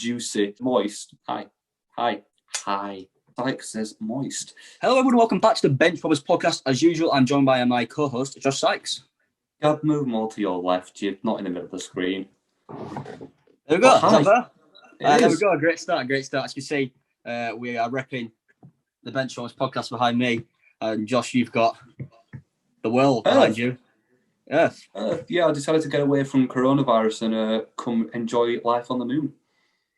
juicy, moist. Hi. Sykes says moist. Hello, everyone. Welcome back to the Benchwarmers Podcast. As usual, I'm joined by my co-host, Josh Sykes. Gab, move more to your left. You're not in the middle of the screen. There we go. There we go. Great start. As you see, we are repping the Benchwarmers Podcast behind me, and Josh, you've got the world behind you. Yes. Yeah, I decided to get away from coronavirus and come enjoy life on the moon.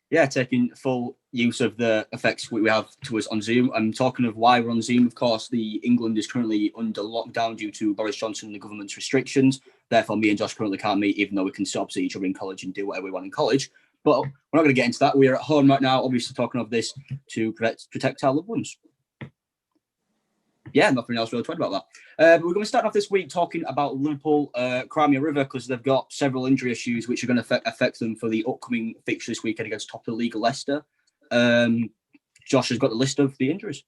Yeah, taking full use of the effects we have to us on Zoom. I'm talking of why we're on Zoom. Of course, England is currently under lockdown due to Boris Johnson and the government's restrictions. Therefore, me and Josh currently can't meet, even though we can still see each other in college and do whatever we want in college. But we're not going to get into that. We are at home right now, obviously talking of this to protect our loved ones. Yeah, nothing else really to talk about that. But we're going to start off this week talking about Liverpool, Crimea River, because they've got several injury issues which are going to affect them for the upcoming fixture this weekend against top of the league Leicester. Josh has got the list of the injuries.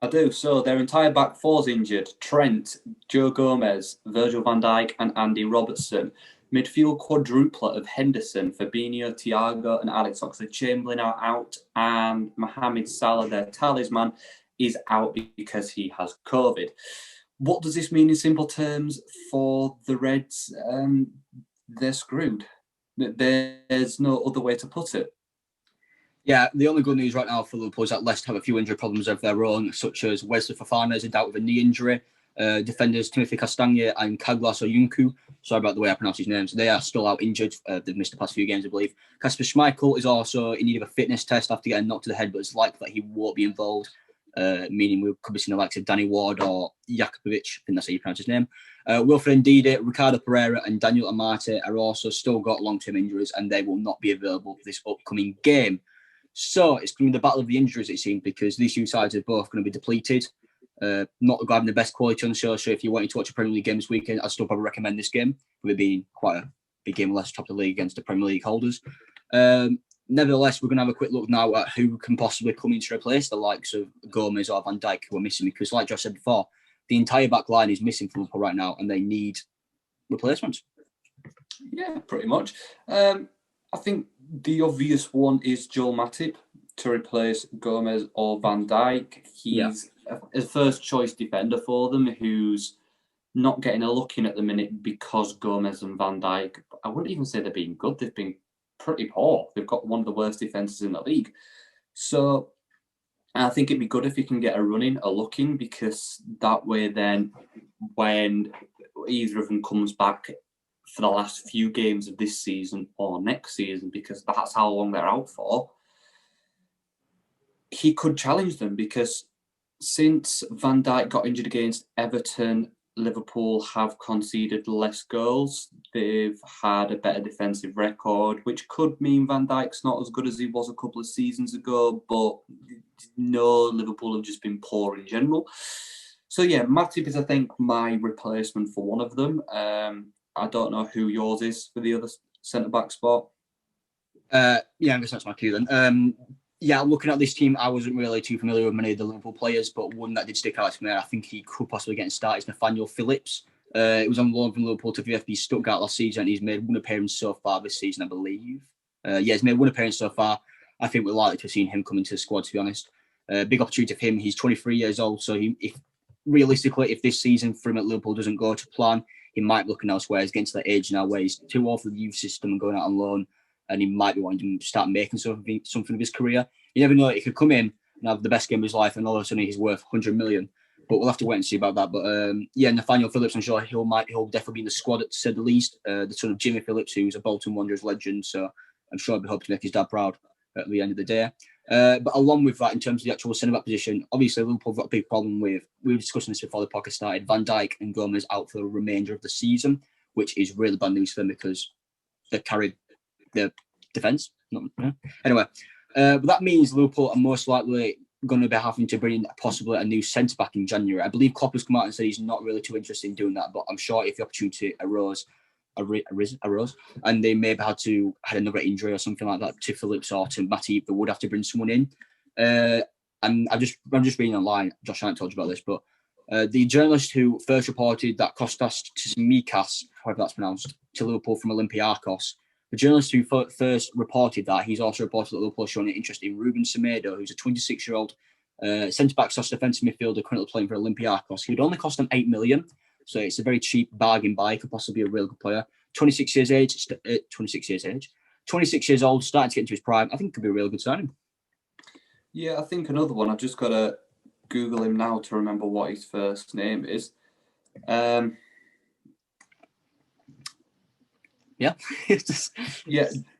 I do. So their entire back four's injured. Trent, Joe Gomez, Virgil van Dijk and Andy Robertson. Midfield quadruplet of Henderson, Fabinho, Thiago and Alex Oxlade-Chamberlain are out. And Mohamed Salah, their talisman, is out because he has COVID. What does this mean in simple terms for the Reds? They're screwed. There's no other way to put it. Yeah, the only good news right now for Liverpool is that Leicester have a few injury problems of their own, such as Wesley Fofana is in doubt with a knee injury. Defenders Timothy Castagne and Kaglas Oyuncu, sorry about the way I pronounce his names, they are still out injured. They've missed the past few games, I believe. Kasper Schmeichel is also in need of a fitness test after getting knocked to the head, but it's likely that he won't be involved. Meaning we could be seeing the likes of Danny Ward or Jakubovic, I think that's how you pronounce his name. Wilfred Ndidi, Ricardo Pereira and Daniel Amate are also still got long-term injuries and they will not be available for this upcoming game. So it's going to be the battle of the injuries, it seems, because these two sides are both going to be depleted. Not having the best quality on the show, so if you're wanting to watch a Premier League game this weekend, I'd still probably recommend this game, with it being quite a big game, less top of the league against the Premier League holders. Nevertheless, we're going to have a quick look now at who can possibly come in to replace the likes of Gomez or Van Dijk who are missing, because like Josh said before, the entire back line is missing from Liverpool right now and they need replacements. Yeah, pretty much. I think the obvious one is Joel Matip to replace Gomez or Van Dijk. He's a first choice defender for them who's not getting a look in at the minute because Gomez and Van Dijk, I wouldn't even say they're being good, they've been pretty poor. They've got one of the worst defences in the league. So I think it'd be good if you can get a look in, because that way then when either of them comes back for the last few games of this season or next season, because that's how long they're out for, he could challenge them, because since Van Dijk got injured against Everton, Liverpool have conceded less goals. They've had a better defensive record, which could mean Van Dijk's not as good as he was a couple of seasons ago, but no, Liverpool have just been poor in general. So yeah, Matip is, I think, my replacement for one of them. I don't know who yours is for the other centre-back spot. I guess that's my cue then. Looking at this team, I wasn't really too familiar with many of the Liverpool players, but one that did stick out to me, I think he could possibly get started, is Nathaniel Phillips. It was on loan from Liverpool to VfB Stuttgart last season, and he's made one appearance so far this season, I believe. He's made one appearance so far. I think we're likely to have seen him come into the squad, to be honest. Big opportunity for him. He's 23 years old, so if this season for him at Liverpool doesn't go to plan, he might be looking elsewhere. He's getting to that age now where he's too old for the youth system and going out on loan, and he might be wanting to start making something of his career. You never know, he could come in and have the best game of his life and all of a sudden he's worth 100 million. But we'll have to wait and see about that. But Nathaniel Phillips, I'm sure he'll definitely be in the squad, to say the least. The son of Jimmy Phillips, who's a Bolton Wanderers legend. So I'm sure he'll be hoping to make his dad proud at the end of the day. But along with that, in terms of the actual centre-back position, obviously Liverpool have got a big problem with, we were discussing this before the podcast started, Van Dijk and Gomez out for the remainder of the season, which is really bad news for them because they carried the defence. Anyway, but that means Liverpool are most likely going to be having to bring in possibly a new centre-back in January. I believe Klopp has come out and said he's not really too interested in doing that, but I'm sure if the opportunity arose, and they maybe had another injury or something like that to Phillips or to Matip, they would have to bring someone in. And I'm just reading online, Josh, I haven't told you about this, but the journalist who first reported that Kostas Tsimikas, however that's pronounced, to Liverpool from Olympiacos The journalist who first reported that, he's also reported that Liverpool showing an interest in Ruben Semedo, who's a 26-year-old centre-back/defensive midfielder currently playing for Olympiacos. He would only cost them $8 million, so it's a very cheap bargain buy. Could possibly be a really good player. 26 years old, starting to get into his prime. I think it could be a really good signing. Yeah, I think another one. I've just got to Google him now to remember what his first name is. Yeah.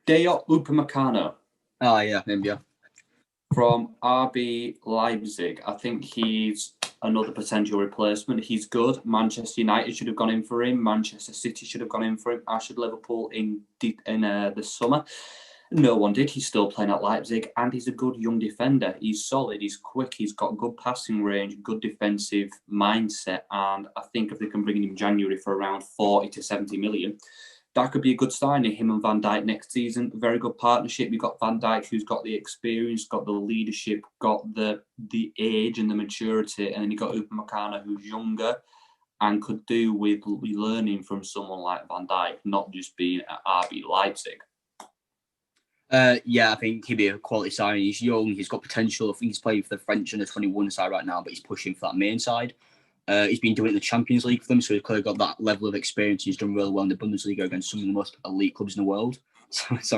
Dayot Upamecano. Oh, yeah, maybe, yeah. From RB Leipzig. I think he's another potential replacement. He's good. Manchester United should have gone in for him. Manchester City should have gone in for him. As should Liverpool in the summer. No one did. He's still playing at Leipzig, and he's a good young defender. He's solid. He's quick. He's got good passing range, good defensive mindset, and I think if they can bring him in January for around 40 to 70 million, that could be a good signing. Him and Van Dijk next season, very good partnership. You've got Van Dijk, who's got the experience, got the leadership, got the age and the maturity, and then you've got Upamecano, who's younger and could do with learning from someone like Van Dijk, not just being at RB Leipzig. Yeah, I think he'd be a quality signing. He's young, he's got potential. I think he's playing for the French under 21 side right now, but he's pushing for that main side. He's been doing it in the Champions League for them, so he's clearly got that level of experience. He's done really well in the Bundesliga against some of the most elite clubs in the world. Such as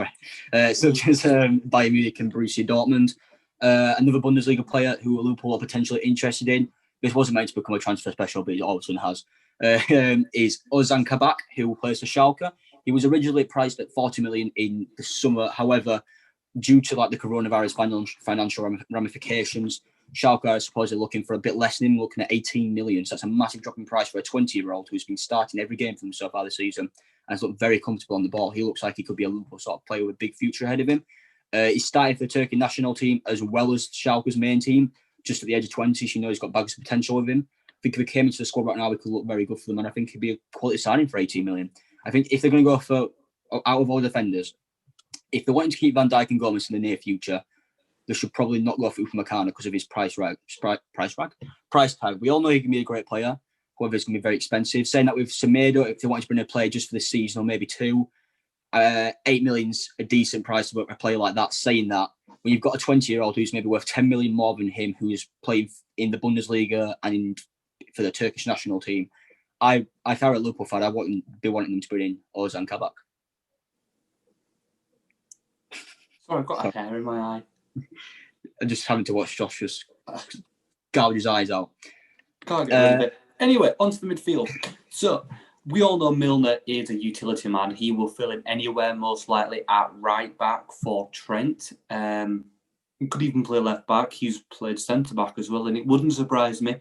Bayern Munich and Borussia Dortmund. Another Bundesliga player who Liverpool are potentially interested in, this wasn't meant to become a transfer special, but it all of a sudden has, is Ozan Kabak, who plays for Schalke. He was originally priced at 40 million in the summer. However, due to the coronavirus financial ramifications, Schalke are supposedly looking for a bit less than him, looking at 18 million. So that's a massive drop in price for a 20-year-old who's been starting every game for them so far this season and has looked very comfortable on the ball. He looks like he could be a Liverpool sort of player with a big future ahead of him. He's starting for the Turkey national team as well as Schalke's main team, just at the age of 20. So you know he's got bags of potential with him. I think if he came into the squad right now, he could look very good for them, and I think he'd be a quality signing for 18 million. I think if they're going to go for, out of all defenders, if they're wanting to keep Van Dijk and Gomez in the near future, they should probably not go for Upamecano because of his price tag. We all know he can be a great player. However, it's going to be very expensive. Saying that with Semedo, if they want to bring a player just for this season or maybe two, 8 million's a decent price for a player like that. Saying that, when you've got a 20-year-old who's maybe worth 10 million more than him, who's playing in the Bundesliga and for the Turkish national team, if I were a Liverpool fan, I wouldn't be wanting them to bring in Ozan Kabak. Sorry, I've got a hair in my eye. I'm just having to watch Josh just gouge his eyes out. Can't get rid of it. Anyway, onto the midfield. So, we all know Milner is a utility man. He will fill in anywhere, most likely at right back for Trent. He could even play left back. He's played centre back as well, and it wouldn't surprise me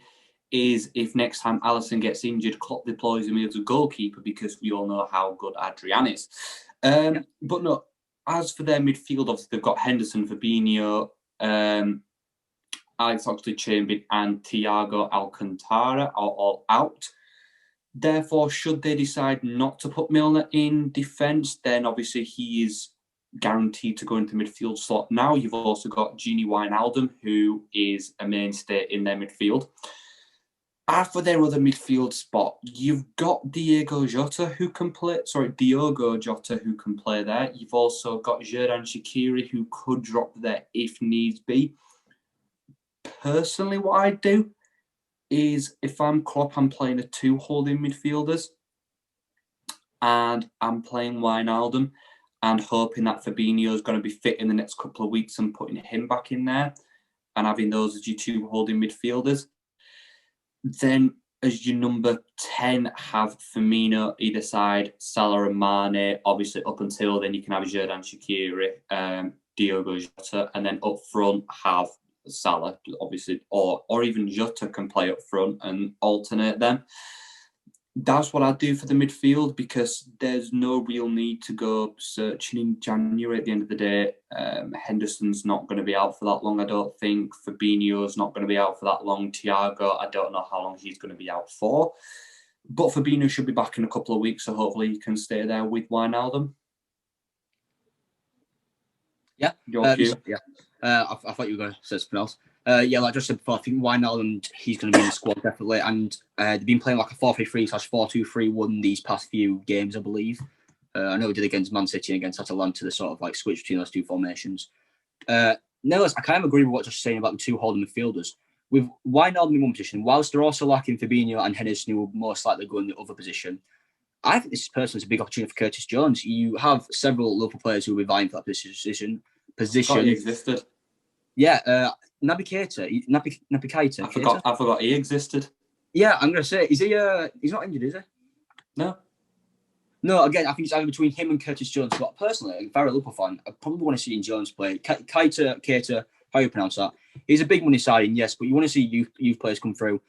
is if next time Alisson gets injured, Klopp deploys him as a goalkeeper because we all know how good Adrian is. But no, as for their midfield, obviously they've got Henderson, Fabinho, Alex Oxlade-Chamberlain and Thiago Alcantara are all out. Therefore, should they decide not to put Milner in defence, then obviously he is guaranteed to go into the midfield slot. Now you've also got Gini Wijnaldum, who is a mainstay in their midfield. For their other midfield spot, you've got Diogo Jota who can play there. You've also got Xherdan Shaqiri who could drop there if needs be. Personally, what I do is if I'm Klopp, I'm playing a 2 holding midfielders and I'm playing Wijnaldum and hoping that Fabinho is going to be fit in the next couple of weeks and putting him back in there and having those as your 2 holding midfielders. Then as your number 10, have Firmino either side, Salah and Mane. Obviously, up until then, you can have Xherdan Shaqiri, Diogo Jota, and then up front have Salah, obviously, or even Jota can play up front and alternate them. That's what I do for the midfield because there's no real need to go searching in January. At the end of the day, Henderson's not going to be out for that long, I don't think. Fabinho's not going to be out for that long. Thiago, I don't know how long he's going to be out for. But Fabinho should be back in a couple of weeks, so hopefully he can stay there with Wijnaldum. Yeah. I thought you were going to say something else. Like I just said before, I think Wijnaldum, he's going to be in the squad definitely. And they've been playing like a 4-3-3/4-2-3-1 these past few games, I believe. I know we did against Man City and against Atalanta, the sort of like switch between those two formations. Nevertheless, I kind of agree with what Josh saying about the two holding midfielders. With Wijnaldum in one position, whilst they're also lacking Fabinho and Henderson, who will most likely go in the other position, I think this personally is a big opportunity for Curtis Jones. You have several local players who will be vying for that position. I forgot he existed. Yeah, Naby Keita. I forgot he existed. Yeah, I'm going to say, is he? He's not injured, is he? No. No, again, I think it's either between him and Curtis Jones. But personally, I'm a very Liverpool fan. I probably want to see Jones play. Keita, how you pronounce that? He's a big money signing, yes, but you want to see youth players come through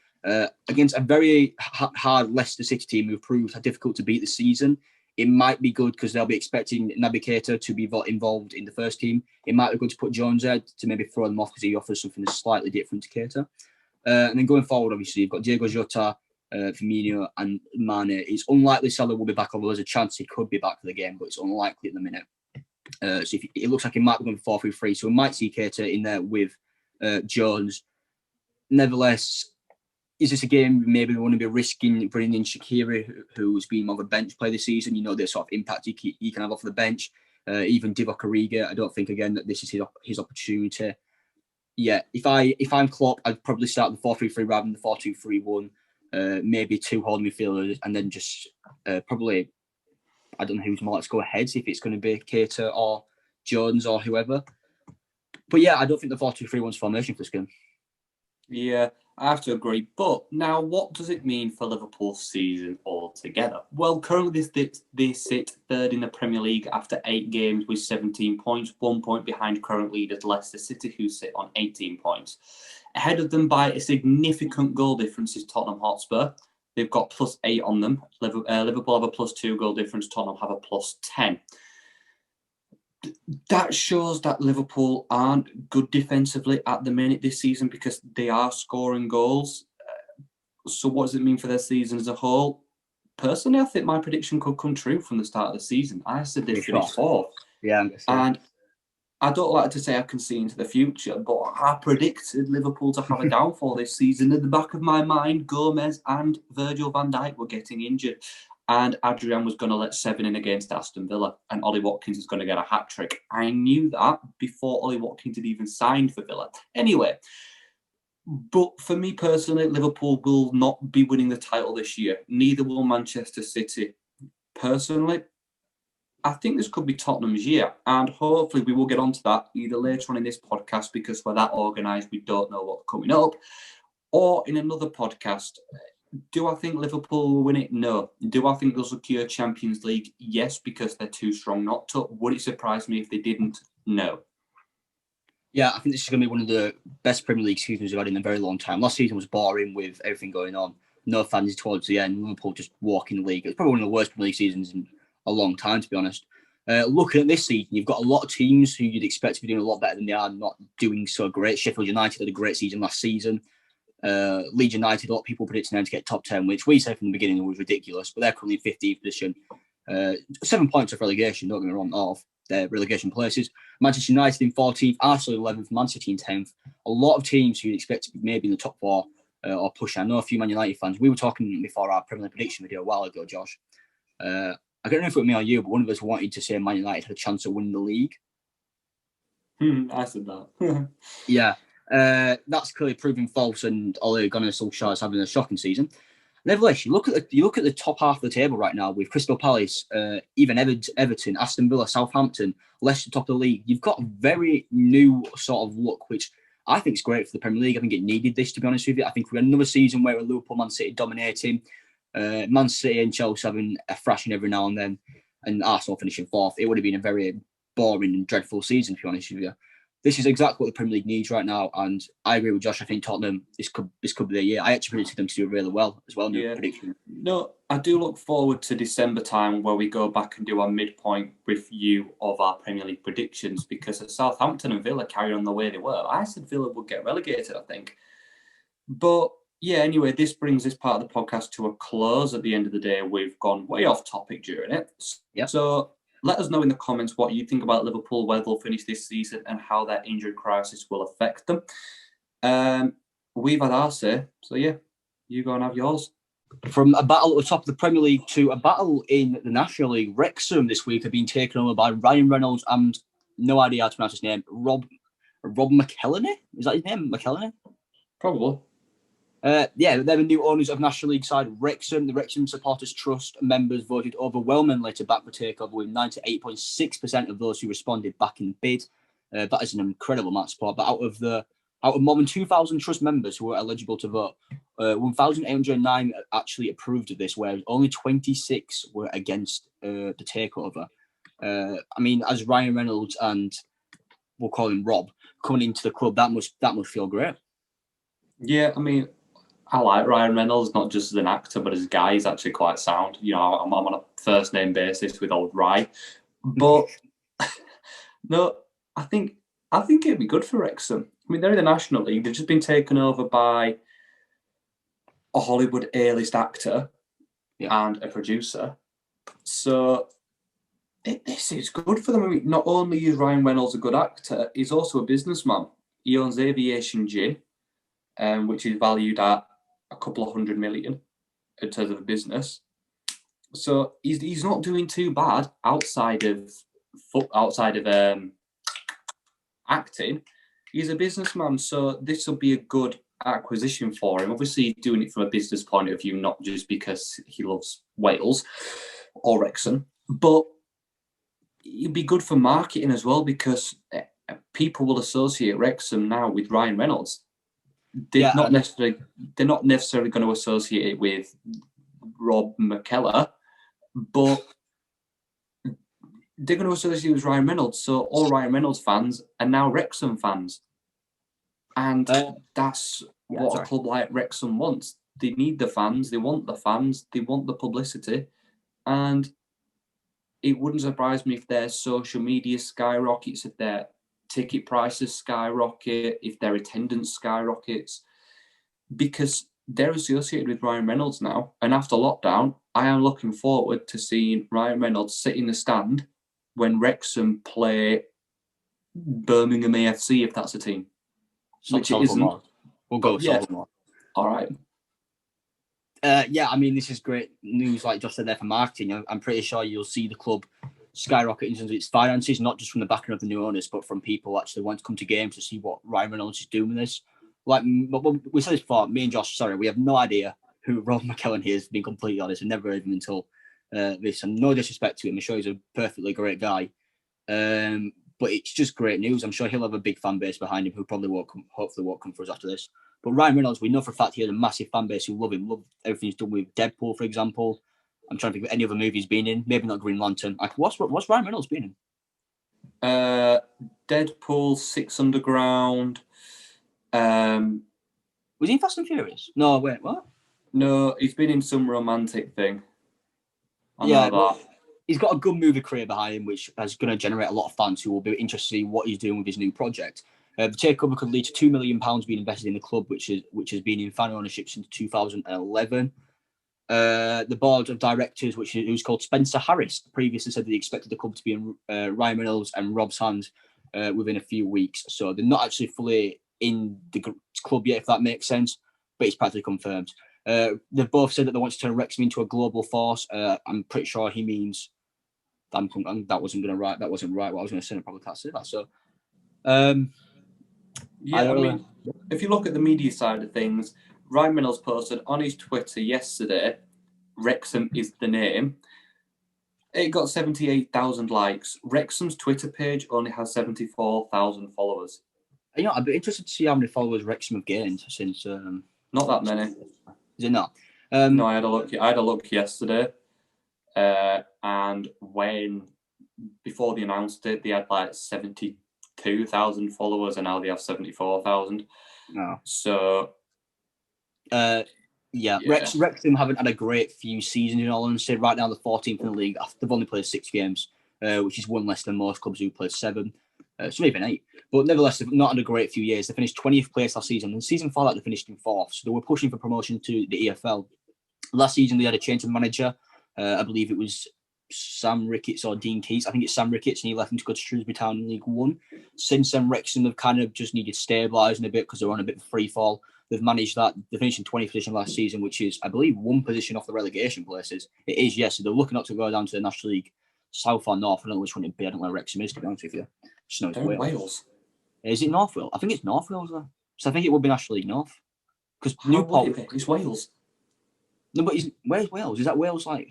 against a very hard Leicester City team who've proved how difficult to beat this season. It might be good because they'll be expecting Naby Keita to be involved in the first team. It might be good to put Jones there to maybe throw them off because he offers something slightly different to Keita. And then going forward, obviously, you've got Diego Jota, Firmino and Mane. It's unlikely Salah will be back, although there's a chance he could be back for the game, but it's unlikely at the minute. So it looks like he might be going 4-3-3, so we might see Keita in there with Jones. Nevertheless, is this a game maybe we want to be risking bringing in Shaqiri, who's been more of a bench player this season? You know, the sort of impact he can have off the bench. Even Divock Origi, I don't think, again, that this is his opportunity. Yeah, if I'm Klopp, I'd probably start the 4-3-3 rather than the 4-2-3-1. Maybe two holding midfielders, and then just probably, I don't know who's more. Let's go ahead, if it's going to be Keita or Jones or whoever. But yeah, I don't think the 4-2-3-1's formation for this game. Yeah, I have to agree. But now, what does it mean for Liverpool's season altogether? Well, currently they sit third in the Premier League after 8 games with 17 points, 1 point behind current leaders Leicester City, who sit on 18 points. Ahead of them by a significant goal difference is Tottenham Hotspur. They've got +8 on them. Liverpool have a +2 goal difference. Tottenham have a +10. That shows that Liverpool aren't good defensively at the minute this season because they are scoring goals. So what does it mean for their season as a whole? Personally, I think my prediction could come true from the start of the season. I said they'd finish 4th. Yeah, and I don't like to say I can see into the future, but I predicted Liverpool to have a downfall this season. In the back of my mind, Gomez and Virgil van Dijk were getting injured. And Adrian was going to let 7 in against Aston Villa. And Ollie Watkins is going to get a hat-trick. I knew that before Ollie Watkins had even signed for Villa. Anyway, but for me personally, Liverpool will not be winning the title this year. Neither will Manchester City. Personally, I think this could be Tottenham's year. And hopefully we will get onto that either later on in this podcast because we're that organised, we don't know what's coming up. Or in another podcast. Do I think Liverpool will win it? No. Do I think they'll secure Champions League? Yes, because they're too strong not to. Would it surprise me if they didn't? No. Yeah, I think this is going to be one of the best Premier League seasons we've had in a very long time. Last season was boring with everything going on. No fans towards the end. Liverpool just walking the league. It's probably one of the worst Premier League seasons in a long time, to be honest. Looking at this season, you've got a lot of teams who you'd expect to be doing a lot better than they are, not doing so great. Sheffield United had a great season last season. Leeds United, a lot of people predicting them to get top 10, which we said from the beginning was ridiculous, but they're currently in 15th position. 7 points of relegation, don't get me wrong, off their relegation places. Manchester United in 14th, Arsenal 11th, Man City in 10th. A lot of teams you'd expect to be maybe in the top 4 or push. I know a few Man United fans. We were talking before our Premier League prediction video a while ago, Josh. I don't know if it was me or you, but one of us wanted to say Man United had a chance of winning the league. I said that. Yeah. That's clearly proving false, and Ole Gunnar Solskjaer is having a shocking season. Nevertheless, you look at the top half of the table right now with Crystal Palace, even Everton, Aston Villa, Southampton, Leicester top of the league. You've got a very new sort of look, which I think is great for the Premier League. I think it needed this, to be honest with you. I think we had another season where Liverpool, Man City dominating, Man City and Chelsea having a thrashing every now and then, and Arsenal finishing 4th. It would have been a very boring and dreadful season, to be honest with you. This is exactly what the Premier League needs right now, and I agree with Josh. I think Tottenham, this could be their year. I actually predicted them to do really well as well. Yeah. Prediction. No, I do look forward to December time where we go back and do our midpoint review of our Premier League predictions because Southampton and Villa carry on the way they were. I said Villa would get relegated, I think. But yeah, anyway, this brings this part of the podcast to a close. At the end of the day, we've gone way off topic during it. Yeah. So let us know in the comments what you think about Liverpool, where they'll finish this season and how that injury crisis will affect them. We've had our say. So, yeah, you go and have yours. From a battle at the top of the Premier League to a battle in the National League, Wrexham this week have been taken over by Ryan Reynolds and no idea how to pronounce his name, Rob McElhenney? Is that his name, McElhenney? Probably. They're the new owners of National League side Wrexham. The Wrexham Supporters Trust members voted overwhelmingly to back the takeover, with 98.6% of those who responded backing the bid. That is an incredible amount of support. But out of more than 2,000 trust members who were eligible to vote, 1,809 actually approved of this, whereas only 26 were against the takeover. As Ryan Reynolds and we'll call him Rob coming into the club, that must feel great. Yeah, I like Ryan Reynolds, not just as an actor, but as a guy, he's actually quite sound. You know, I'm on a first name basis with old Ryan. But no, I think it'd be good for Wrexham. They're in the National League. They've just been taken over by a Hollywood A-list actor and a producer. So this is good for them. Not only is Ryan Reynolds a good actor, he's also a businessman. He owns Aviation Gin, which is valued at a couple of $100 million in terms of a business. So he's not doing too bad outside of acting. He's a businessman, so this will be a good acquisition for him. Obviously, doing it from a business point of view, not just because he loves Wales or Wrexham, but it'd be good for marketing as well, because people will associate Wrexham now with Ryan Reynolds. They're not necessarily going to associate it with Rob McKellar, but they're going to associate it with Ryan Reynolds. So all Ryan Reynolds fans are now Wrexham fans. And that's what a club like Wrexham wants. They need the fans, they want the publicity. And it wouldn't surprise me if their social media skyrockets, if their ticket prices skyrocket, if their attendance skyrockets, because they're associated with Ryan Reynolds now. And after lockdown, I am looking forward to seeing Ryan Reynolds sit in the stand when Wrexham play Birmingham AFC, if that's a team. Which it isn't. We'll go Solomon. All right. This is great news, like Josh said there, for marketing. I'm pretty sure you'll see the club skyrocket in terms of its finances, not just from the backing of the new owners, but from people actually want to come to games to see what Ryan Reynolds is doing with this. Like we said this before, me and Josh, we have no idea who Rob McElhenney is, being completely honest. I never heard of him until this, and no disrespect to him. I'm sure he's a perfectly great guy. But it's just great news. I'm sure he'll have a big fan base behind him who hopefully won't come for us after this. But Ryan Reynolds, we know for a fact he has a massive fan base who love him, love everything he's done with Deadpool, for example. I'm trying to think of any other movie he's been in. Maybe not Green Lantern. What's Ryan Reynolds been in? Deadpool, Six Underground. Was he in Fast and Furious? No, wait, what? No, he's been in some romantic thing. He's got a good movie career behind him, which is going to generate a lot of fans who will be interested to see what he's doing with his new project. The takeover could lead to £2 million being invested in the club, which has been in fan ownership since 2011. The board of directors, who's called Spencer Harris, previously said that they expected the club to be in Ryan Reynolds and Rob's hands within a few weeks. So they're not actually fully in the club yet, if that makes sense, but it's practically confirmed. They've both said that they want to turn Wrexham into a global force. I'm pretty sure he means that wasn't right. What I was going to say, I probably can't say that. So, if you look at the media side of things, Ryan Reynolds posted on his Twitter yesterday, Wrexham is the name. It got 78,000 likes. Wrexham's Twitter page only has 74,000 followers. I'd be interested to see how many followers Wrexham have gained since. Not that many. Is it not? No, I had a look yesterday, and before they announced it, they had like 72,000 followers, and now they have 74,000. No. So, Wrexham haven't had a great few seasons in all honesty. Right now, they're 14th in the league. They've only played 6 games, which is one less than most clubs who played 7. Some even 8. But nevertheless, they've not had a great few years. They finished 20th place last season. And the season before that, they finished in 4th. So they were pushing for promotion to the EFL. Last season, they had a change of manager. I believe it was Sam Ricketts or Dean Keats. I think it's Sam Ricketts, and he left him to go to Shrewsbury Town in League One. Since then, Wrexham have kind of just needed stabilising a bit because they're on a bit of free fall. they've managed that. They finished in 20th position last season, which is, I believe, one position off the relegation places. It is, yes. So they're looking up to go down to the National League South or North. I don't know which one it'd be. I don't know where Wrexham is, to be honest with you. Just know it's Wales. Is it North Wales? I think it's North Wales, though. So I think it would be National League North. Because Newport, it's Wales. No, but where's Wales? Is that Wales like?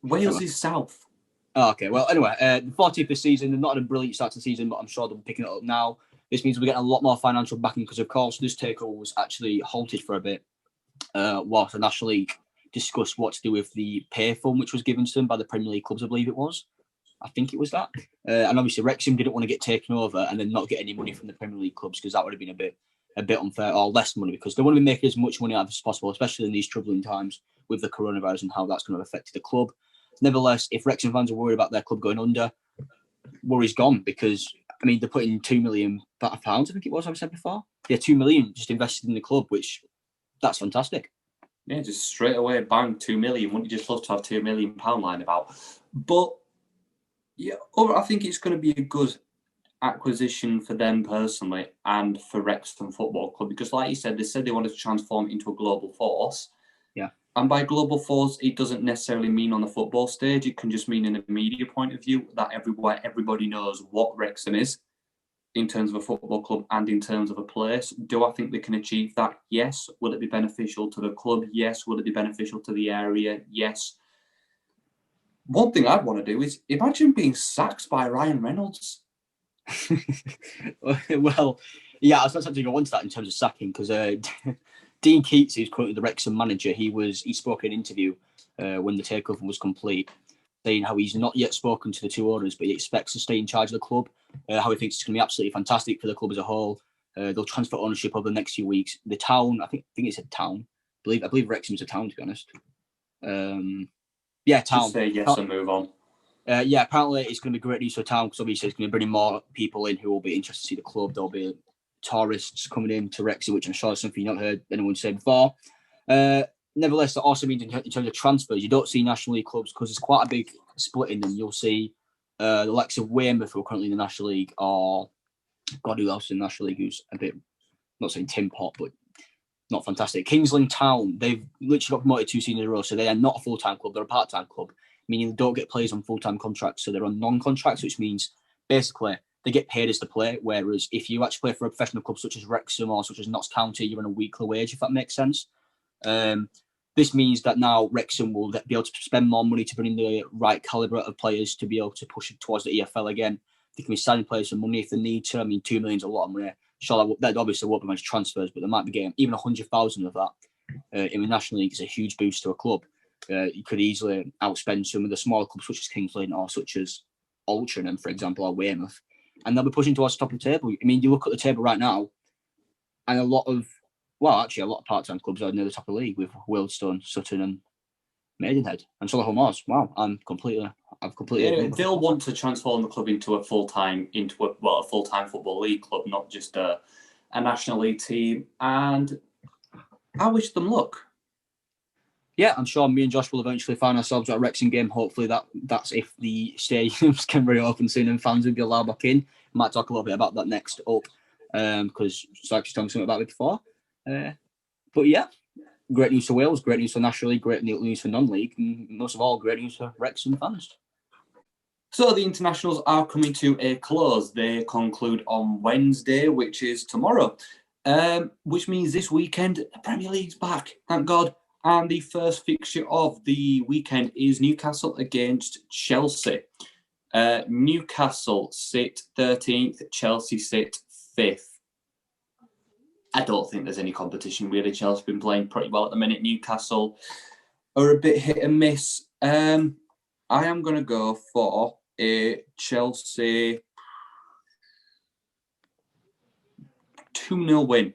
Wales is south. Oh, okay. Well, anyway, the 14th this season, they're not had a brilliant start to the season, but I'm sure they'll be picking it up now. This means we're getting a lot more financial backing because, of course, this takeover was actually halted for a bit whilst the National League discussed what to do with the pay fund which was given to them by the Premier League clubs, I believe it was. I think it was that. And obviously, Wrexham didn't want to get taken over and then not get any money from the Premier League clubs because that would have been a bit unfair, or less money, because they want to be making as much money out as possible, especially in these troubling times with the coronavirus and how that's going to affect the club. Nevertheless, if Wrexham fans are worried about their club going under, worry's gone because, I mean, they're putting £2 million, I think it was, I've said before. Yeah, £2 million just invested in the club, which, that's fantastic. Yeah, just straight away, bang, 2 million. Wouldn't you just love to have £2 million lying about? But, yeah, I think it's going to be a good acquisition for them personally and for Wrexham Football Club because, like you said, they said they wanted to transform it into a global force. Yeah. And by global force, it doesn't necessarily mean on the football stage. It can just mean in a media point of view that everybody knows what Wrexham is in terms of a football club and in terms of a place. Do I think they can achieve that? Yes. Will it be beneficial to the club? Yes. Will it be beneficial to the area? Yes. One thing I'd want to do is imagine being sacked by Ryan Reynolds. Well, yeah, I was about to go on to that in terms of sacking because Dean Keats, who's currently the Wrexham manager, he spoke in an interview when the takeover was complete, saying how he's not yet spoken to the two owners, but he expects to stay in charge of the club. How he thinks it's going to be absolutely fantastic for the club as a whole. They'll transfer ownership over the next few weeks. The town, I think it's a town. I believe Wrexham is a town, to be honest. Yeah, town. Just say yes and move on. Yeah, apparently it's going to be great news for town because obviously it's going to bring more people in who will be interested to see the club. There'll be tourists coming in to Wrexham, which I'm sure is something you've not heard anyone say before. Nevertheless, that also means in terms of transfers, you don't see National League clubs because there's quite a big split in them. You'll see the likes of Weymouth, who are currently in the National League, or God, who else is in the National League who's a bit, not saying Tim Pot, but not fantastic. Kingsland Town, they've literally got promoted 2 seasons in a row, so they are not a full-time club, they're a part-time club, meaning they don't get players on full-time contracts, so they're on non-contracts, which means basically they get paid as to play, whereas if you actually play for a professional club such as Wrexham or such as Notts County, you're on a weekly wage, if that makes sense. This means that now Wrexham will be able to spend more money to bring in the right calibre of players to be able to push it towards the EFL again. They can be signing players for money if they need to. I mean, $2 million is a lot of money. Sure, that obviously won't be much transfers, but they might be getting even 100,000 of that in the National League is a huge boost to a club. You could easily outspend some of the smaller clubs such as Kingsland or such as Altrincham, for example, or Weymouth, and they'll be pushing towards the top of the table. I mean, you look at the table right now, and a lot of part-time clubs are near the top of the league with Wealdstone, Sutton, and Maidenhead, and Solihull Moors. Wow, I've completely. Yeah, they'll want to transform the club into a full-time football league club, not just a National League team. And I wish them luck. Yeah, I'm sure me and Josh will eventually find ourselves at a Wrexham game. Hopefully that's if the stadiums can reopen soon and fans will be allowed back in. Might talk a little bit about that next up because Sykes told me something about it before. But yeah, great news for Wales, great news for National League, great news for non-league, and most of all, great news for Wrexham fans. So the internationals are coming to a close. They conclude on Wednesday, which is tomorrow, which means this weekend the Premier League's back, thank God. And the first fixture of the weekend is Newcastle against Chelsea. Newcastle sit 13th, Chelsea sit 5th. I don't think there's any competition really. Chelsea have been playing pretty well at the minute. Newcastle are a bit hit and miss. I am going to go for a Chelsea 2-0 win.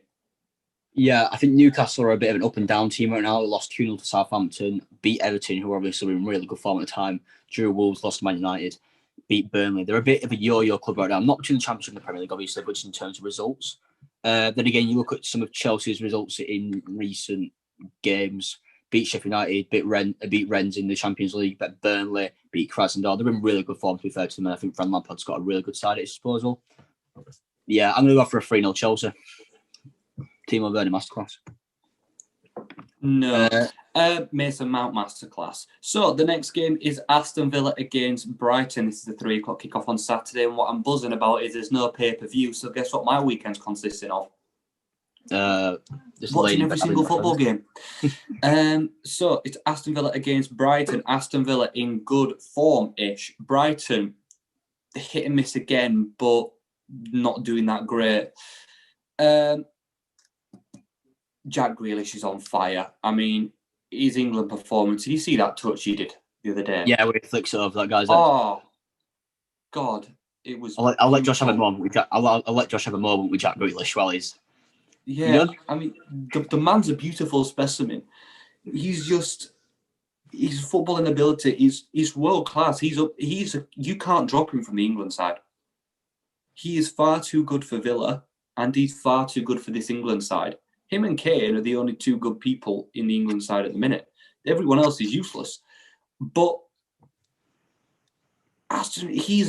Yeah, I think Newcastle are a bit of an up and down team right now. They lost 2-0 to Southampton, beat Everton, who were obviously in really good form at the time. Drew Wolves, lost to Man United, beat Burnley. They're a bit of a yo-yo club right now. Not much in the Championship and the Premier League, obviously, but just in terms of results. Then again, you look at some of Chelsea's results in recent games. Beat Sheffield United, beat Rennes in the Champions League, beat Burnley, beat Krasnodar. They're in really good form, to be fair to them. And I think Fran Lampard's got a really good side at his disposal. Yeah, I'm going to go for a 3-0 Chelsea. Timo Werner masterclass. No. Mason Mount masterclass. So the next game is Aston Villa against Brighton. This is a 3 o'clock kickoff on Saturday, and what I'm buzzing about is there's no pay-per-view. So guess what my weekend's consisting of? Just watching every single football game. So it's Aston Villa against Brighton. Aston Villa in good form-ish. Brighton hit and miss again, but not doing that great. Jack Grealish is on fire. I mean, his England performance. Did you see that touch he did the other day? Yeah, where he flicks it over that guy's head. Oh, God. It was. I'll let Josh have a moment with Jack. I'll let Josh have a moment with Jack Grealish while he's. Yeah, I mean, the man's a beautiful specimen. He's just. His footballing ability is world class. You can't drop him from the England side. He is far too good for Villa, and he's far too good for this England side. Him and Kane are the only two good people in the England side at the minute. Everyone else is useless. But he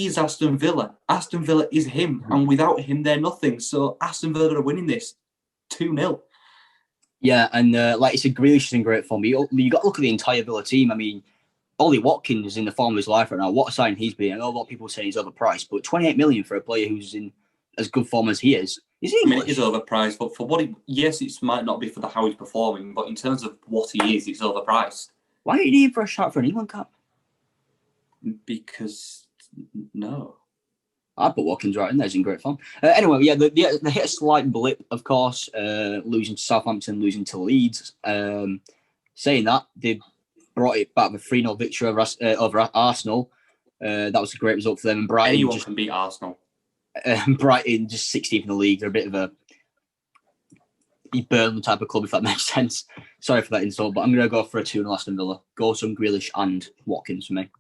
is Aston Villa. Aston Villa is him, and without him, they're nothing. So Aston Villa are winning this 2-0. Yeah, and like you said, Grealish is in great form. You got to look at the entire Villa team. I mean, Ollie Watkins is in the form of his life right now. What a sign he's been. I know a lot of people say he's overpriced, but 28 million for a player who's in as good form as he is. I mean, it is overpriced, but for what it might not be for how he's performing, but in terms of what he is, it's overpriced. Why are you needing for a shot for an England cap? Because no. I put Watkins right in there. He's in great form. Anyway, yeah, they hit a slight blip, of course, losing to Southampton, losing to Leeds. Saying that, they brought it back with a 3-0 victory over Arsenal. That was a great result for them. And Brighton anyone can beat Arsenal. Brighton just 16th in the league. They're a bit of a Burnley type of club, if that makes sense. Sorry for that insult, but I'm going to go for a 2-0 Aston Villa. Goldson, Grealish and Watkins for me.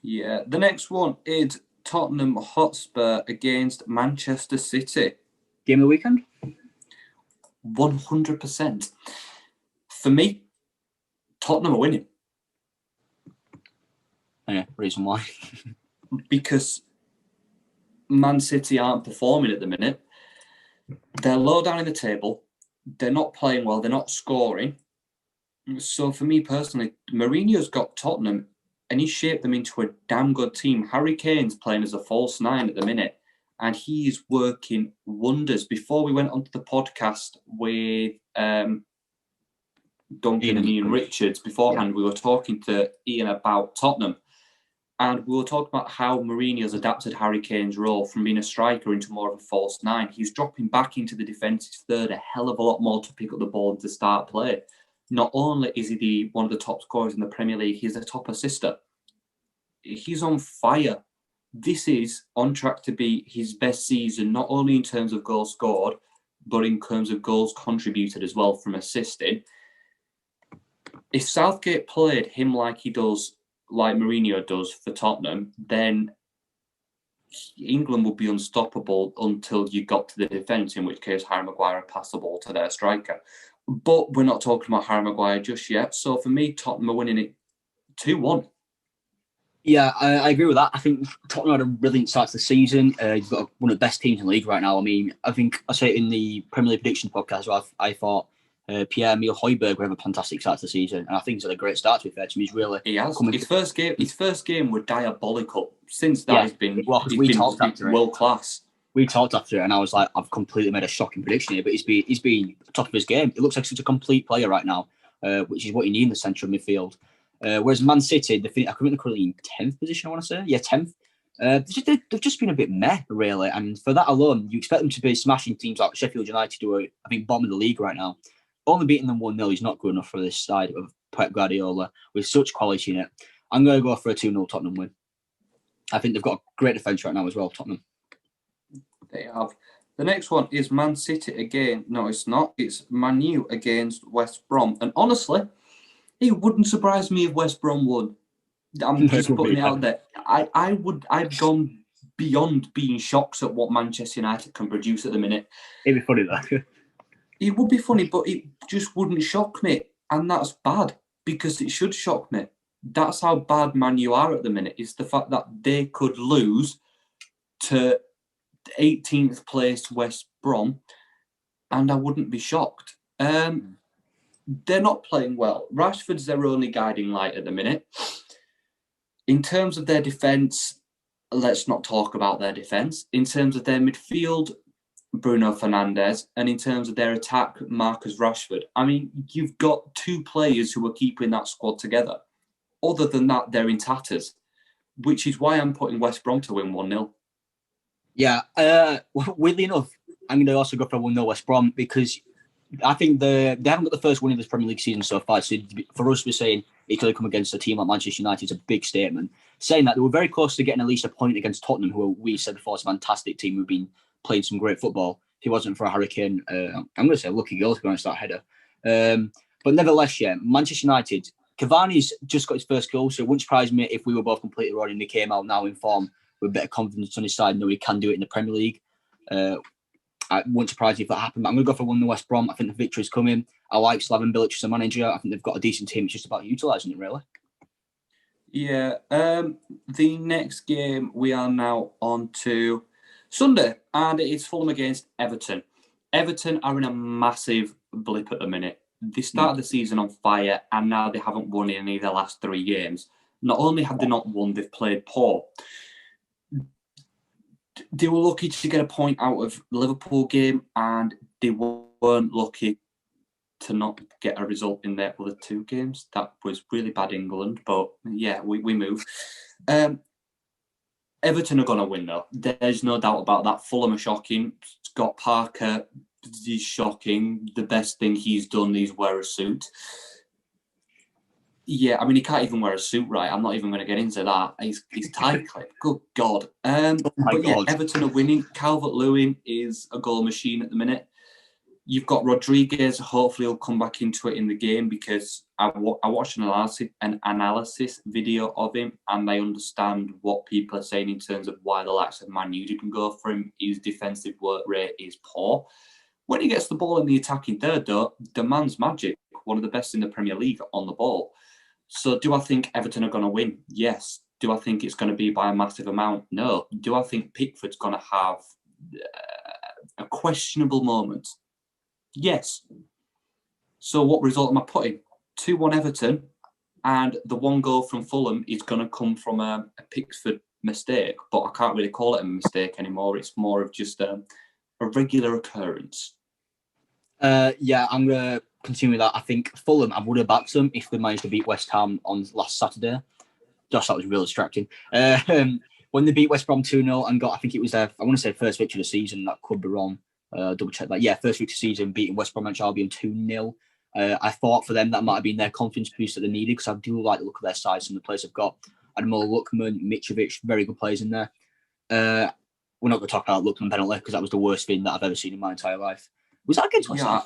Yeah, the next one is Tottenham Hotspur against Manchester City. Game of the weekend? 100%. For me, Tottenham are winning. Yeah, reason why? Because Man City aren't performing at the minute. They're low down in the table. They're not playing well. They're not scoring. So for me personally, Mourinho's got Tottenham and he's shaped them into a damn good team. Harry Kane's playing as a false 9 at the minute and he's working wonders. Before we went onto the podcast with Duncan and Ian Richards, beforehand we were talking to Ian about Tottenham. And we were talking about how Mourinho's adapted Harry Kane's role from being a striker into more of a false 9. He's dropping back into the defensive third a hell of a lot more to pick up the ball and to start play. Not only is he one of the top scorers in the Premier League, he's a top assister. He's on fire. This is on track to be his best season, not only in terms of goals scored, but in terms of goals contributed as well from assisting. If Southgate played him like Mourinho does for Tottenham, then England would be unstoppable until you got to the defence, in which case Harry Maguire passed the ball to their striker. But we're not talking about Harry Maguire just yet. So for me, Tottenham are winning it 2-1. Yeah, I agree with that. I think Tottenham had a brilliant start to the season. You've got one of the best teams in the league right now. I mean, I think I say it in the Premier League prediction podcast where I thought Pierre-Emile Højbjerg would have a fantastic start to the season, and I think he's had a great start. To be fair to me, he has. His first game were diabolical. Since that, he's been world class. We talked after it, and I was like, I've completely made a shocking prediction here, but he's been top of his game. It looks like such a complete player right now, which is what you need in the centre of midfield. Whereas Man City, I think they're currently in 10th position, I want to say. Yeah, 10th. They've just been a bit meh, really. And for that alone, you expect them to be smashing teams like Sheffield United, who are, I think, bottom of the league right now. Only beating them 1-0 is not good enough for this side of Pep Guardiola with such quality in it. I'm going to go for a 2-0 Tottenham win. I think they've got a great defence right now as well, Tottenham. They have. The next one is Man City again. No, it's not. It's Man U against West Brom. And honestly, it wouldn't surprise me if West Brom won. I'm just putting it out there. I'd gone beyond being shocked at what Manchester United can produce at the minute. It'd be funny though. It would be funny, but it just wouldn't shock me. And that's bad, because it should shock me. That's how bad Man U are at the minute. It's the fact that they could lose to 18th place West Brom and I wouldn't be shocked. They're not playing well. Rashford's their only guiding light at the minute. In terms of their defence, let's not talk about their defence. In terms of their midfield, Bruno Fernandes, and in terms of their attack, Marcus Rashford. I mean, you've got two players who are keeping that squad together. Other than that, they're in tatters, which is why I'm putting West Brom to win 1-0. Yeah, weirdly enough, I'm going to also go for a 1-0 West Brom because I think they haven't got the first win of this Premier League season so far. So for us, we're saying it's going to come against a team like Manchester United is a big statement. Saying that, they were very close to getting at least a point against Tottenham, who we said before is a fantastic team who've been playing some great football. If it wasn't for a Harry Kane, I'm going to say lucky goal to be honest, that header. But nevertheless, yeah, Manchester United, Cavani's just got his first goal, so it wouldn't surprise me if we were both completely wrong and he came out now in form with a bit of confidence on his side, know he can do it in the Premier League. It wouldn't surprise me if that happened. But I'm going to go for 1-0 West Brom. I think the victory's coming. I like Slaven Bilic as a manager. I think they've got a decent team. It's just about utilising it, really. Yeah. The next game we are now on to Sunday, and it's Fulham against Everton. Everton are in a massive blip at the minute. They started the season on fire, and now they haven't won in any of their last 3 games. Not only have they not won, they've played poor. They were lucky to get a point out of the Liverpool game, and they weren't lucky to not get a result in their other 2 games. That was really bad England, but yeah, we move. Everton are going to win, though. There's no doubt about that. Fulham are shocking. Scott Parker is shocking. The best thing he's done is wear a suit. Yeah, I mean, he can't even wear a suit, right? I'm not even going to get into that. He's tight clip. Good God. But yeah, Everton are winning. Calvert-Lewin is a goal machine at the minute. You've got Rodriguez. Hopefully he'll come back into it in the game because I watched an analysis video of him, and I understand what people are saying in terms of why the likes of Man U didn't go for him. His defensive work rate is poor. When he gets the ball in the attacking third, though, the man's magic. One of the best in the Premier League on the ball. So do I think Everton are going to win? Yes. Do I think it's going to be by a massive amount? No. Do I think Pickford's going to have a questionable moment? Yes. So what result am I putting? 2-1 Everton, and the 1 goal from Fulham is going to come from a Pickford mistake, but I can't really call it a mistake anymore. It's more of just a regular occurrence. Yeah, I'm going to continue with that. I think Fulham, I would have backed them if they managed to beat West Ham on last Saturday. Josh, that was real distracting. When they beat West Brom 2-0 and got, I think it was their, I want to say first victory of the season, that could be wrong. Double check that. Yeah, first victory of the season, beating West Bromwich Albion 2-0. I thought for them that might have been their confidence boost that they needed because I do like the look of their size and the players they've got. Ademola Lookman, Mitrovic, very good players in there. We're not going to talk about Lookman penalty because that was the worst thing that I've ever seen in my entire life. Was that against West Ham?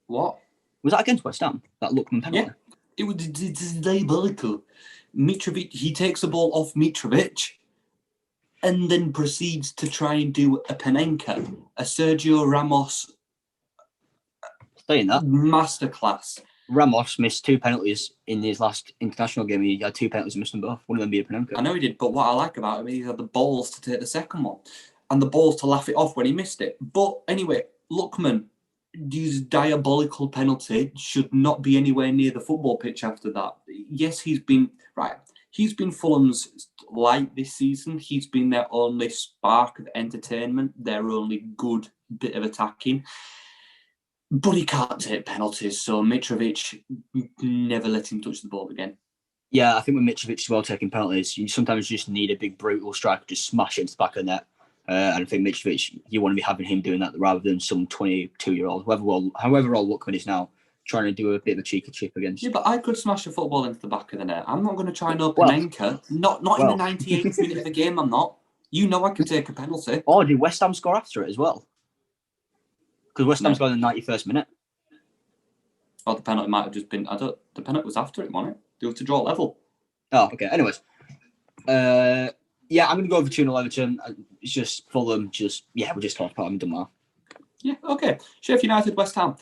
What? Was that against West Ham? That Lookman penalty? Yeah, it was diabolical. Mitrovic, he takes the ball off Mitrovic and then proceeds to try and do a Panenka, a Sergio Ramos masterclass. Ramos missed 2 penalties in his last international game. He had 2 penalties and missed them both. One of them being a Panenka. I know he did, but what I like about him, he had the balls to take the second one and the balls to laugh it off when he missed it. But anyway, Lookman, his diabolical penalty should not be anywhere near the football pitch after that. Yes, he's been Fulham's light this season. He's been their only spark of entertainment, their only good bit of attacking. But he can't take penalties, so Mitrovic, never let him touch the ball again. Yeah, I think with Mitrovic as well taking penalties, you sometimes just need a big brutal striker to smash it into the back of the net. And I think Mitrovic, you want to be having him doing that rather than some 22-year-old, however old Lookman is now, trying to do a bit of a cheeky chip against. Yeah, but I could smash a football into the back of the net. I'm not going to try and open anchor. Not in the 98th minute of the game, I'm not. You know I can take a penalty. Oh, did West Ham score after it as well? Because West Ham scored in the 91st minute. Oh, the penalty might have just been... the penalty was after it, wasn't it? They were to draw level. Oh, okay. Anyways. Yeah, I'm going to go over 2-0 Everton. It's just Fulham, we're just talking about them, done well. Yeah, okay. Sheffield United, West Ham.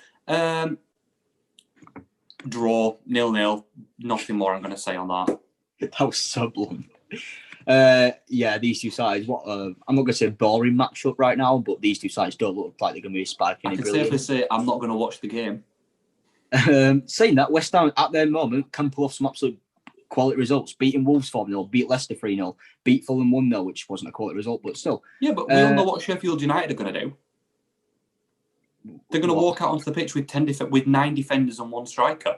Draw, 0-0. Nothing more I'm going to say on that. That was so blunt. Yeah, these two sides. I'm not going to say boring matchup right now, but these two sides don't look like they're going to be sparking. I can safely say I'm not going to watch the game. Saying that, West Ham at their moment can pull off some absolute quality results. Beating Wolves 4-0, beat Leicester 3-0, beat Fulham 1-0, which wasn't a quality result, but still. Yeah, but we all know what Sheffield United are going to do. They're going to walk out onto the pitch with 9 defenders and 1 striker.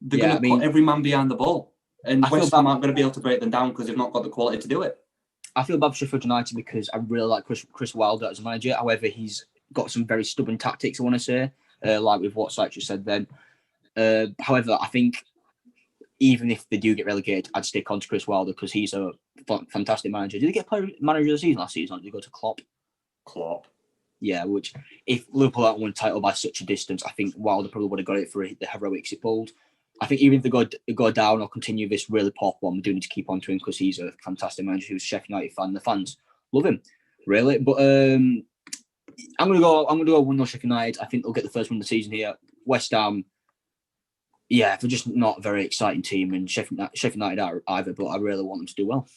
They're going to put every man behind the ball. And West Ham aren't going to be able to break them down because they've not got the quality to do it. I feel bad for Sheffield United because I really like Chris Wilder as a manager. However, he's got some very stubborn tactics, I want to say, like with what Sykes just said then. However, I think even if they do get relegated, I'd stick on to Chris Wilder because he's a fantastic manager. Did he get manager of the season last season or did he go to Klopp? Klopp. Yeah, which if Liverpool hadn't won a title by such a distance, I think Wilder probably would have got it for the heroics he pulled. I think even if they go down or continue this really poor one, we do need to keep on to him because he's a fantastic manager. He was a Sheffield United fan. The fans love him, really. But I'm gonna go 1-0 Sheffield United. I think they'll get the first win of the season here. West Ham, yeah, they're just not a very exciting team, and Sheffield United are either. But I really want them to do well.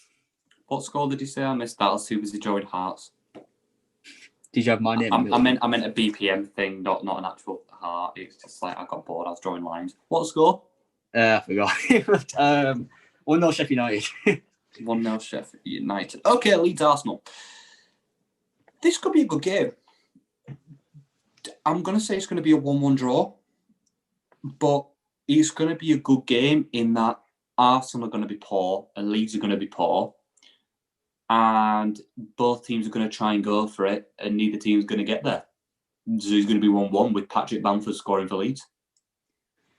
What score did you say? I missed that. I was too busy drawing hearts. Did you have my name? I meant a BPM thing, not an actual heart. It's just like I got bored. I was drawing lines. What score? I forgot. 1-0 Sheffield United. 1-0 Sheffield United. Okay, Leeds Arsenal. This could be a good game. I'm going to say it's going to be a 1-1 draw, but it's going to be a good game in that Arsenal are going to be poor and Leeds are going to be poor. And both teams are going to try and go for it, and neither team's going to get there. So it's going to be 1-1 with Patrick Bamford scoring for Leeds.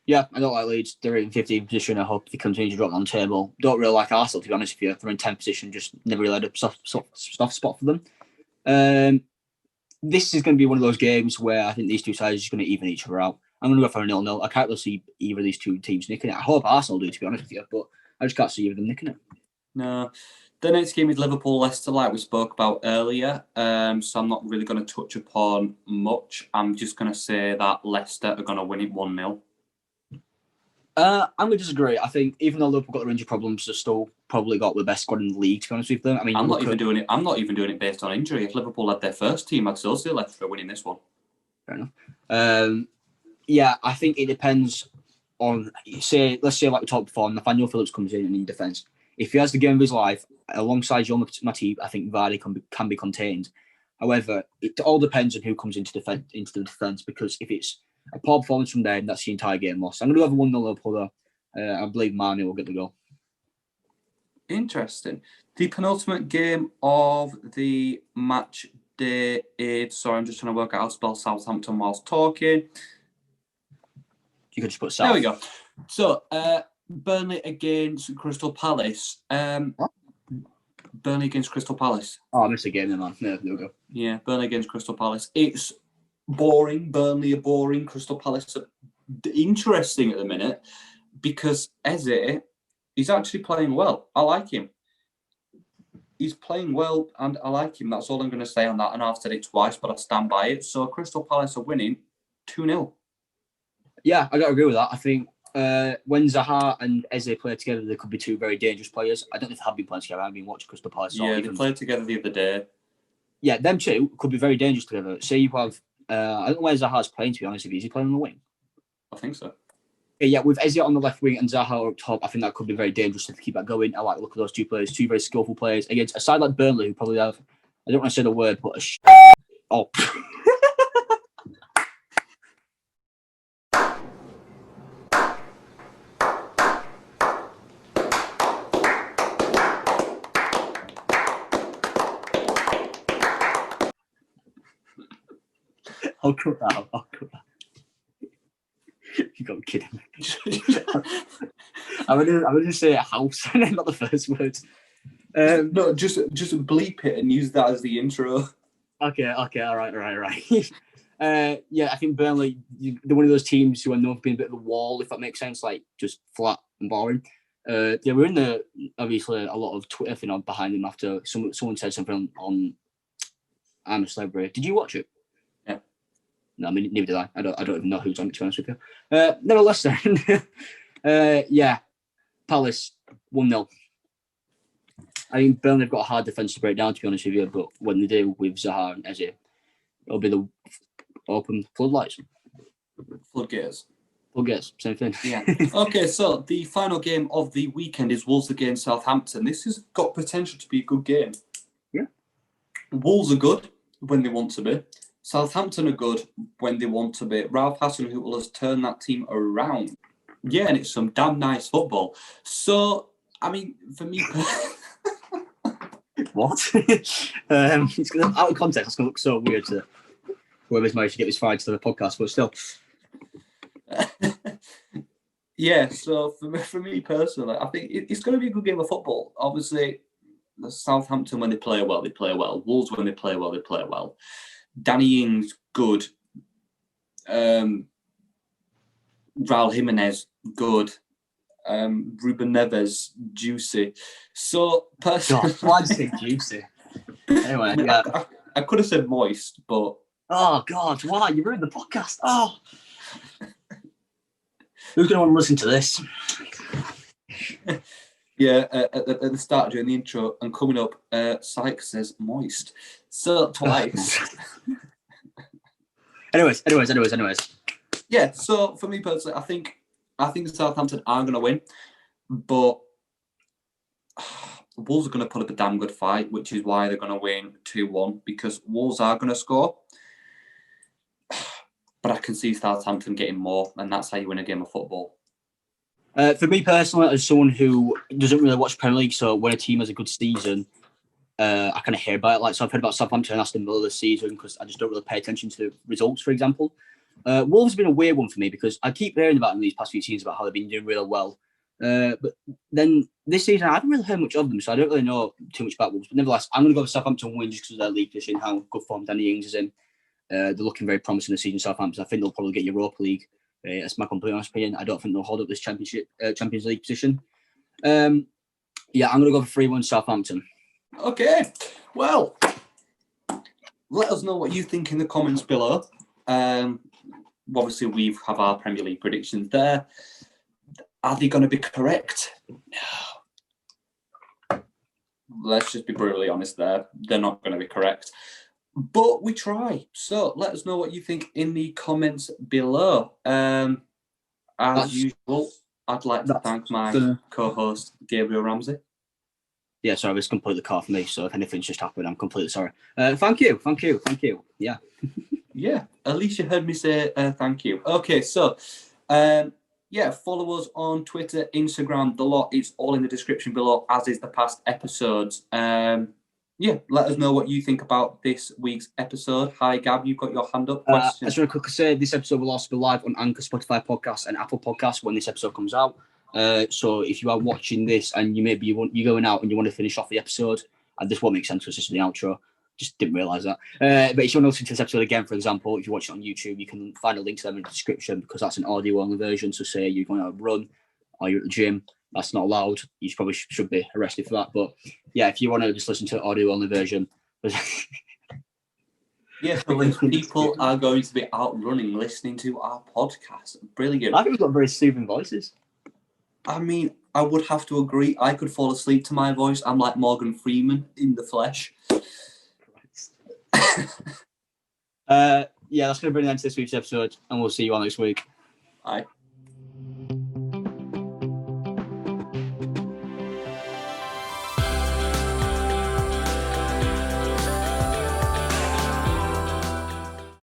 Yeah, I don't like Leeds. They're in 15th position. I hope they continue to drop on the table. Don't really like Arsenal, to be honest with you. They're in 10th position, just never really had a soft spot for them. This is going to be one of those games where I think these two sides are just going to even each other out. I'm going to go for a 0-0. I can't really see either of these two teams nicking it. I hope Arsenal do, to be honest with you, but I just can't see either of them nicking it. No. The next game is Liverpool-Leicester, like we spoke about earlier. So I'm not really going to touch upon much. I'm just going to say that Leicester are going to win it 1-0. I'm going to disagree. I think even though Liverpool got their injury problems, they've still probably got the best squad in the league, to be honest with them. I mean, I'm not even doing it based on injury. If Liverpool had their first team, I'd still say Leicester are winning this one. Fair enough. Yeah, I think it depends on, let's say like we talked before, Nathaniel Phillips comes in defence. If he has the game of his life, alongside Joe Matip, I think Vardy can be contained. However, it all depends on who comes into the defence, because if it's a poor performance from them, that's the entire game lost. I'm going to have a 1-0 Liverpool though. I believe Mane will get the goal. Interesting. The penultimate game of the match day is... Sorry, I'm just trying to work out how to spell Southampton whilst talking. You could just put South. There we go. So, Burnley against Crystal Palace. What? Burnley against Crystal Palace. Oh, I missed a game then, man. Yeah, there we go. Yeah, Burnley against Crystal Palace. It's boring. Burnley are boring. Crystal Palace are interesting at the minute because Eze is actually playing well. I like him. He's playing well and I like him. That's all I'm going to say on that. And I've said it twice, but I stand by it. So Crystal Palace are winning 2-0. Yeah, I got to agree with that. I think when Zaha and Eze play together, they could be two very dangerous players. I don't know if they have been playing together. I've been watching Crystal Palace. Yeah, they played together the other day. Yeah, them two could be very dangerous together. Say you have, I don't know where Zaha's playing, to be honest with you. Is he playing on the wing? I think so. Yeah, with Eze on the left wing and Zaha up top, I think that could be very dangerous if they keep that going. I like the look of those two players, two very skillful players against a side like Burnley, who probably have, I don't want to say the word, but oh. I'll cut that out. You got to be kidding me. I'm gonna say a house and then not the first words. No, just bleep it and use that as the intro. Okay, all right. Yeah, I think Burnley, they're one of those teams who are known for being a bit of a wall, if that makes sense, like just flat and boring. They were in obviously a lot of Twitter thing on behind them after someone said something on I'm a Celebrity. Did you watch it? Yeah. No, I mean, neither did I. I don't even know who's on it, to be honest with you. Nevertheless, then, yeah, Palace 1-0. I mean, Burnley have got a hard defence to break down, to be honest with you, but when they do with Zaha and Eze, it'll be the open floodlights. Floodgates. Floodgates, same thing. Yeah. Okay, so the final game of the weekend is Wolves against Southampton. This has got potential to be a good game. Yeah. Wolves are good when they want to be. Southampton are good when they want to be. Ralph Hasenhüttl has turned that team around. Yeah, and it's some damn nice football. So, I mean, for me... What? It's gonna, out of context, it's going to look so weird to whoever's managed to get this far into the podcast, but still. Yeah, so for me personally, I think it's going to be a good game of football. Obviously, the Southampton, when they play well, they play well. Wolves, when they play well, they play well. Danny Ings, good. Raul Jimenez, good. Ruben Neves, juicy. So, personally... God, why did you say juicy? Anyway, I mean, yeah. I could have said moist, but... Oh, God, why? You ruined the podcast. Oh. Who's going to want to listen to this? Yeah, at the start during the intro and coming up, Sykes says moist. So, twice. Anyways. Yeah, so for me personally, I think Southampton are going to win, but Wolves are going to put up a damn good fight, which is why they're going to win 2-1, because Wolves are going to score. But I can see Southampton getting more, and that's how you win a game of football. For me personally, as someone who doesn't really watch Premier League, so when a team has a good season, I kind of hear about it. Like, so I've heard about Southampton and Aston Villa this season because I just don't really pay attention to the results, for example. Wolves have been a weird one for me because I keep hearing about them these past few seasons about how they've been doing really well. But then this season, I haven't really heard much of them, so I don't really know too much about Wolves. But nevertheless, I'm going to go with Southampton win just because of their league position, how good form Danny Ings is in. They're looking very promising this season, Southampton. I think they'll probably get Europa League. That's my complete honest opinion. I don't think they'll hold up this Champions League position. Yeah, I'm going to go for 3-1 Southampton. Okay. Well, let us know what you think in the comments below. Obviously, we have our Premier League predictions there. Are they going to be correct? No. Let's just be brutally honest there. They're not going to be correct. But we try. So let us know what you think in the comments below. As usual, I'd like to thank my co-host, Gabriel Ramsey. Yeah, sorry, it was completely cut off me. So if anything's just happened, I'm completely sorry. Thank you. Yeah. Yeah, at least you heard me say thank you. Okay, so follow us on Twitter, Instagram, the lot. It's all in the description below, as is the past episodes. Let us know what you think about this week's episode. Hi, Gab, you've got your hand up. I just want to quickly say this episode will also be live on Anchor, Spotify Podcasts, and Apple Podcasts when this episode comes out. So if you are watching this and you're going out and you want to finish off the episode, and this won't make sense because this is the outro. Just didn't realise that. But if you want to listen to this episode again, for example, if you watch it on YouTube, you can find a link to them in the description because that's an audio-only version. So say you're going to run or you're at the gym, that's not allowed. You probably should be arrested for that. But yeah, if you want to just listen to the audio-only version. Yes, because people are going to be out running, listening to our podcast. Brilliant. I think we've got very soothing voices. I mean, I would have to agree. I could fall asleep to my voice. I'm like Morgan Freeman in the flesh. That's going to bring an end to this week's episode, and we'll see you all next week. Bye.